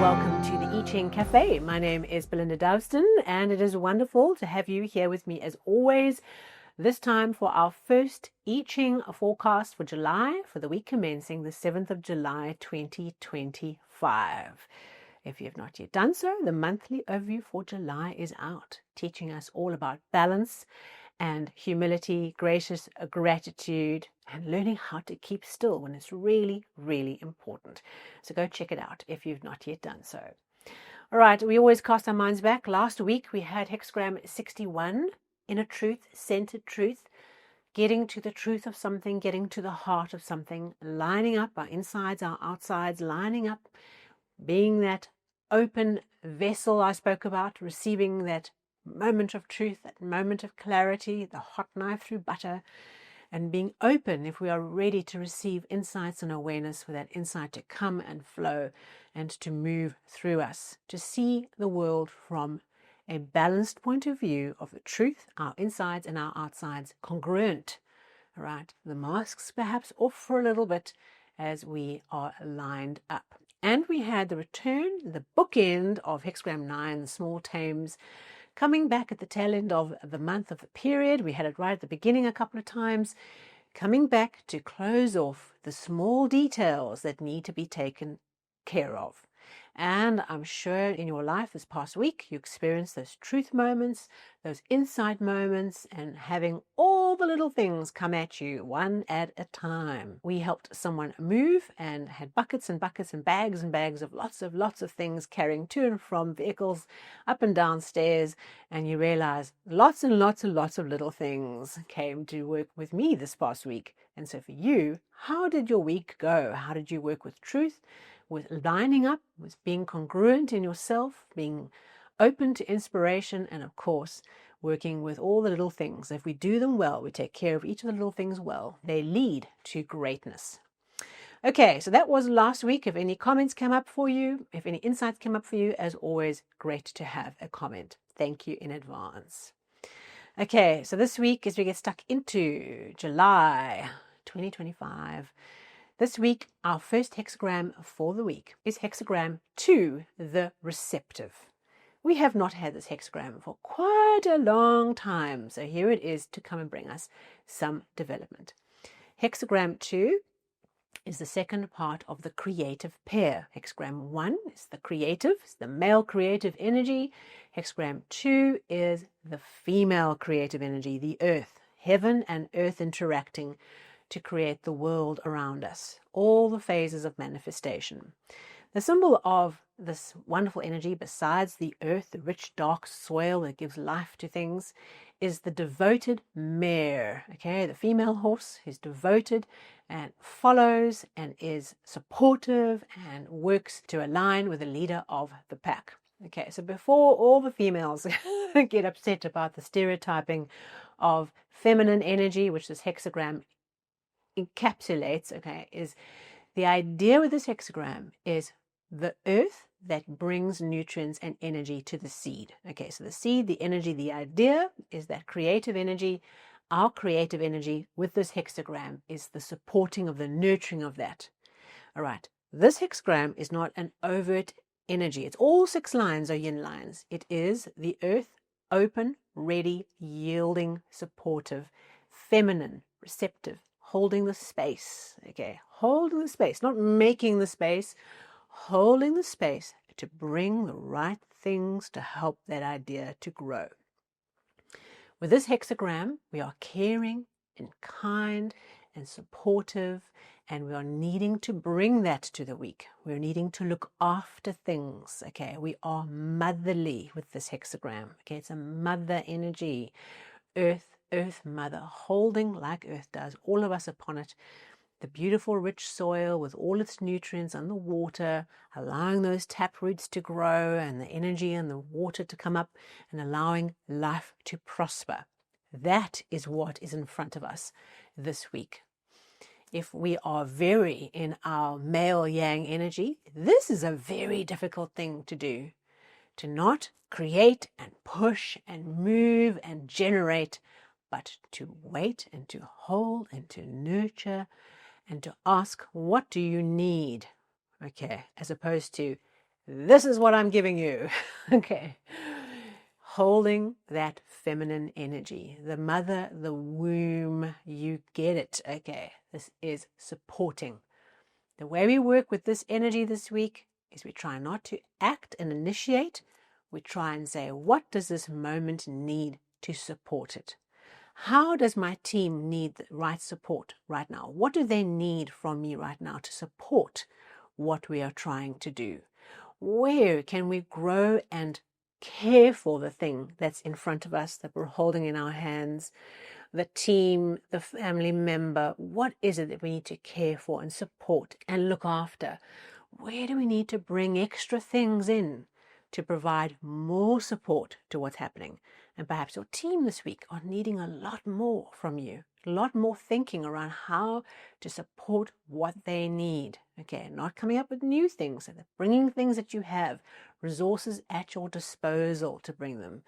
welcome to the I Ching Cafe. My name is Belinda Dowston, and it is wonderful to have you here with me as always, this time for our first I Ching forecast for July, for the week commencing the 7th of July 2025. If you have not yet done so, the monthly overview for July is out, teaching us all about balance and humility, gracious gratitude, and learning how to keep still when it's really, really important. So go check it out if you've not yet done so. All right, we always cast our minds back. Last week we had Hexagram 61, inner truth, centered truth, getting to the truth of something, getting to the heart of something, lining up our insides, our outsides, lining up, being that open vessel I spoke about, receiving that moment of truth, that moment of clarity, the hot knife through butter, and being open if we are ready to receive insights and awareness for that insight to come and flow and to move through us, to see the world from a balanced point of view of the truth, our insides and our outsides congruent. All right, the masks perhaps off for a little bit as we are lined up. And we had the return, the bookend of Hexagram 9, the small tames, coming back at the tail end of the month of the period. We had it right at the beginning a couple of times, coming back to close off the small details that need to be taken care of. And I'm sure in your life this past week you experienced those truth moments, those insight moments, and having all the little things come at you one at a time. We helped someone move and had buckets and buckets and bags of lots of things carrying to and from vehicles, up and down stairs, and you realize lots and lots of little things came to work with me this past week. And so for you, how did your week go? How did you work with truth, with lining up, with being congruent in yourself, being open to inspiration, and of course, working with all the little things? If we do them well, we take care of each of the little things well, they lead to greatness. Okay, so that was last week. If any comments came up for you, if any insights came up for you, as always, great to have a comment. Thank you in advance. Okay, so this week, as we get stuck into July 2025, this week, our first hexagram for the week is Hexagram 2, the Receptive. We have not had this hexagram for quite a long time, so here it is to come and bring us some development. Hexagram 2 is the second part of the creative pair. Hexagram 1 is the creative, it's the male creative energy. Hexagram 2 is the female creative energy, the earth, heaven and earth interacting to create the world around us, all the phases of manifestation. The symbol of this wonderful energy, besides the earth, the rich dark soil that gives life to things, is the devoted mare. Okay, the female horse is devoted and follows and is supportive and works to align with the leader of the pack. Okay, so before all the females get upset about the stereotyping of feminine energy, which this hexagram encapsulates, okay, is the idea with this hexagram is the earth that brings nutrients and energy to the seed. Okay, so the seed, the energy, the idea is that creative energy. Our creative energy with this hexagram is the supporting of the nurturing of that. All right, this hexagram is not an overt energy. It's all 6 lines are yin lines. It is the earth, open, ready, yielding, supportive, feminine, receptive, holding the space. Okay, holding the space, not making the space, holding the space to bring the right things to help that idea to grow. With this hexagram, we are caring and kind and supportive, and we are needing to bring that to the week. We're needing to look after things. Okay, we are motherly with this hexagram. Okay, it's a mother energy. Earth mother, holding like earth does, all of us upon it, the beautiful rich soil with all its nutrients and the water, allowing those tap roots to grow and the energy and the water to come up and allowing life to prosper. That is what is in front of us this week. If we are very in our male yang energy, this is a very difficult thing to do. To not create and push and move and generate, but to wait and to hold and to nurture and to ask, what do you need? Okay, as opposed to this is what I'm giving you. Okay. Holding that feminine energy, the mother, the womb, you get it. Okay. This is supporting. The way we work with this energy this week is we try not to act and initiate. We try and say, what does this moment need to support it? How does my team need the right support right now? What do they need from me right now to support what we are trying to do? Where can we grow and care for the thing that's in front of us, that we're holding in our hands? The team, the family member, what is it that we need to care for and support and look after? Where do we need to bring extra things in to provide more support to what's happening? And perhaps your team this week are needing a lot more from you, a lot more thinking around how to support what they need. Okay, not coming up with new things, so bringing things that you have, resources at your disposal to bring them.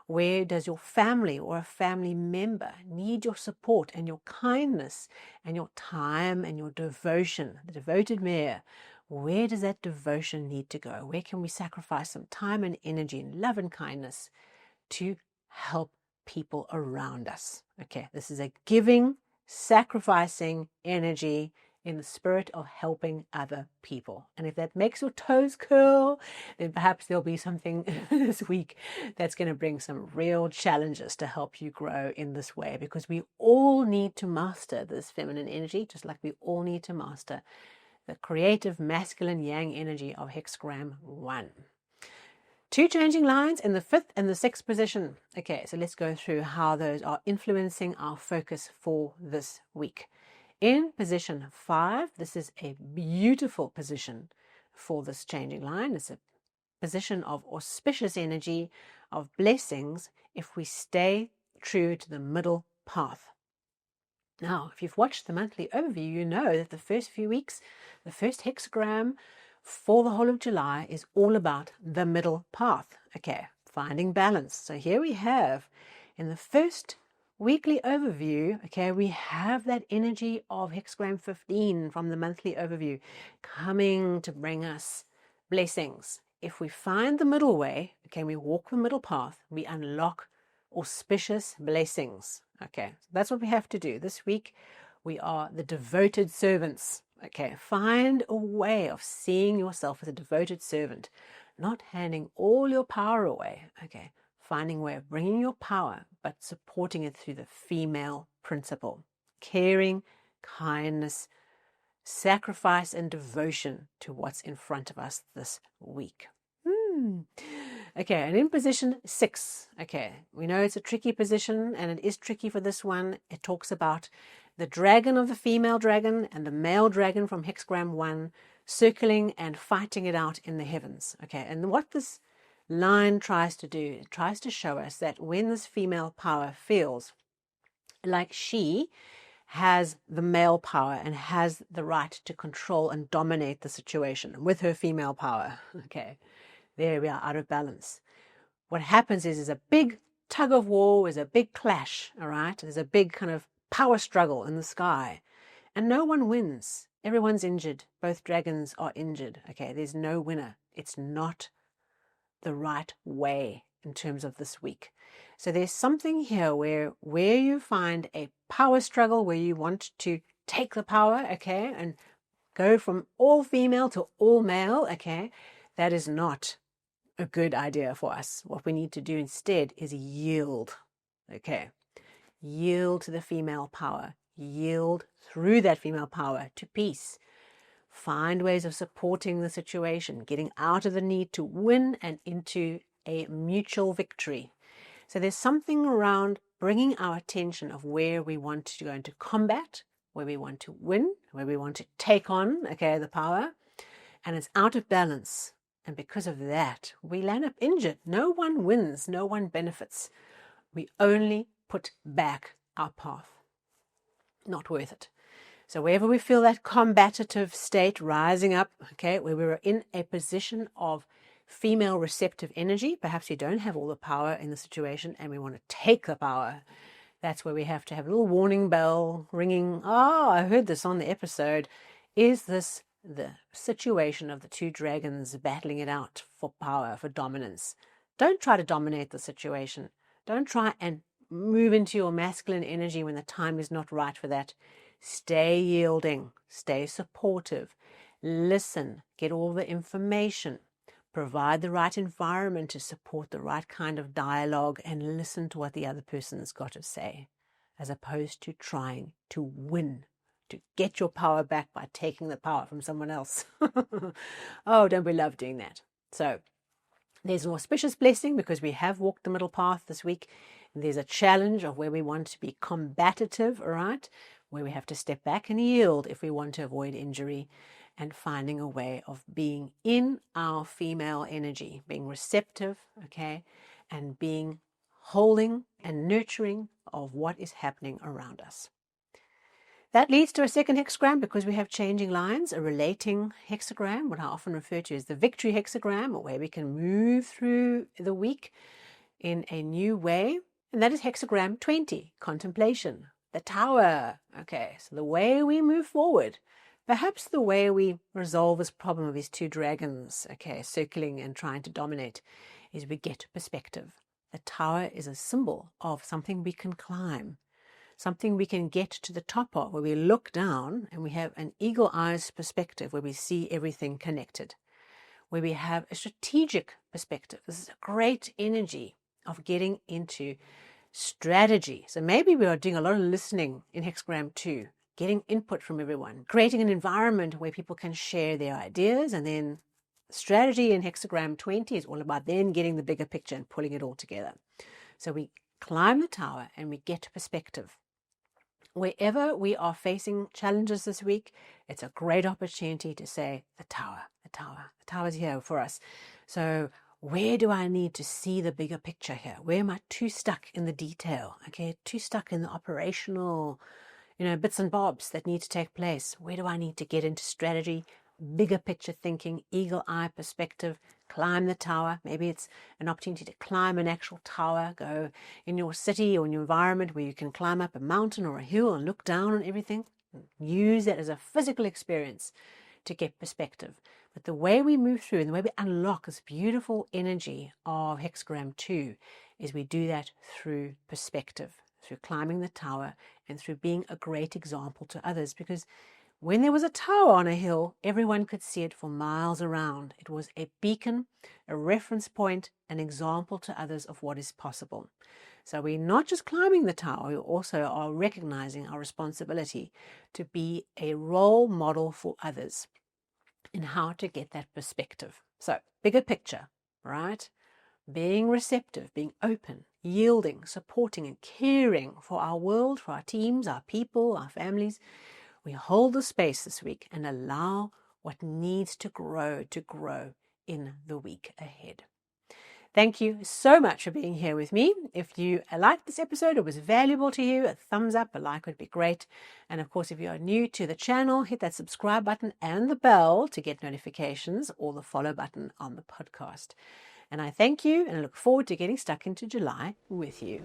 Where does your family or a family member need your support and your kindness and your time and your devotion? The devoted Mare, where does that devotion need to go? Where can we sacrifice some time and energy and love and kindness to help people around us? Okay, this is a giving, sacrificing energy in the spirit of helping other people. And if that makes your toes curl, then perhaps there'll be something this week that's going to bring some real challenges to help you grow in this way, because we all need to master this feminine energy, just like we all need to master the creative masculine yang energy of Hexagram 1. 2 changing lines in the 5th and the 6th position. Okay, so let's go through how those are influencing our focus for this week. In position 5, this is a beautiful position for this changing line. It's a position of auspicious energy, of blessings, if we stay true to the middle path. Now, if you've watched the monthly overview, you know that the first few weeks, the first hexagram for the whole of July is all about the middle path. Okay, finding balance. So here we have in the first weekly overview, okay, we have that energy of hexagram 15 from the monthly overview coming to bring us blessings. If we find the middle way, okay, we walk the middle path, we unlock auspicious blessings. Okay, so that's what we have to do. This week, we are the devoted servants. Okay, find a way of seeing yourself as a devoted servant, not handing all your power away. Okay, finding a way of bringing your power, but supporting it through the female principle. Caring, kindness, sacrifice, and devotion to what's in front of us this week. Okay, and in position 6, okay, we know it's a tricky position, and it is tricky for this one. It talks about the dragon of the female dragon and the male dragon from hexagram 1 circling and fighting it out in the heavens. Okay, and what this line tries to do, it tries to show us that when this female power feels like she has the male power and has the right to control and dominate the situation with her female power, okay, there we are, out of balance. What happens is a big tug of war, is a big clash, all right? There's a big kind of power struggle in the sky, and no one wins. Everyone's injured. Both dragons are injured. Okay, there's no winner. It's not the right way in terms of this week. So there's something here where you find a power struggle, where you want to take the power, okay, and go from all female to all male, okay, that is not a good idea for us. What we need to do instead is yield. Okay, yield to the female power, yield through that female power to peace. Find ways of supporting the situation, getting out of the need to win and into a mutual victory. So there's something around bringing our attention of where we want to go into combat, where we want to win, where we want to take on, okay, the power, and it's out of balance. And because of that, we land up injured. No one wins, no one benefits. We only put back our path. Not worth it. So wherever we feel that combative state rising up, okay, where we're in a position of female receptive energy, perhaps we don't have all the power in the situation and we want to take the power, that's where we have to have a little warning bell ringing. Oh, I heard this on the episode. Is this the situation of the two dragons battling it out for power, for dominance. Don't try to dominate the situation. Don't try and move into your masculine energy when the time is not right for that. Stay yielding, stay supportive, listen, get all the information, provide the right environment to support the right kind of dialogue, and listen to what the other person's got to say, as opposed to trying to win, to get your power back by taking the power from someone else. Oh, don't we love doing that? So there's an auspicious blessing because we have walked the middle path this week. There's a challenge of where we want to be combative, all right, where we have to step back and yield if we want to avoid injury, and finding a way of being in our female energy, being receptive, okay, and being holding and nurturing of what is happening around us. That leads to a second hexagram because we have changing lines, a relating hexagram, what I often refer to as the victory hexagram, where we can move through the week in a new way. And that is hexagram 20, contemplation, the tower. Okay, so the way we move forward, perhaps the way we resolve this problem of these two dragons, okay, circling and trying to dominate, is we get perspective. The tower is a symbol of something we can climb, something we can get to the top of, where we look down and we have an eagle eyes perspective, where we see everything connected, where we have a strategic perspective. This is a great energy of getting into strategy. So maybe we are doing a lot of listening in hexagram 2, getting input from everyone, creating an environment where people can share their ideas, and then strategy in hexagram 20 is all about then getting the bigger picture and pulling it all together. So we climb the tower and we get perspective. Wherever we are facing challenges this week, it's a great opportunity to say, the tower's here for us. So where do I need to see the bigger picture here? Where am I too stuck in the detail? Okay, too stuck in the operational, bits and bobs that need to take place. Where do I need to get into strategy, bigger picture thinking, eagle eye perspective, climb the tower? Maybe it's an opportunity to climb an actual tower, go in your city or in your environment where you can climb up a mountain or a hill and look down on everything. Use that as a physical experience to get perspective. But the way we move through and the way we unlock this beautiful energy of hexagram 2 is we do that through perspective, through climbing the tower and through being a great example to others. Because when there was a tower on a hill, everyone could see it for miles around. It was a beacon, a reference point, an example to others of what is possible. So we're not just climbing the tower, we also are recognizing our responsibility to be a role model for others in how to get that perspective. So bigger picture, right? Being receptive, being open, yielding, supporting and caring for our world, for our teams, our people, our families. We hold the space this week and allow what needs to grow in the week ahead. Thank you so much for being here with me. If you liked this episode or was valuable to you, a thumbs up, a like would be great. And of course, if you are new to the channel, hit that subscribe button and the bell to get notifications, or the follow button on the podcast. And I thank you and I look forward to getting stuck into July with you.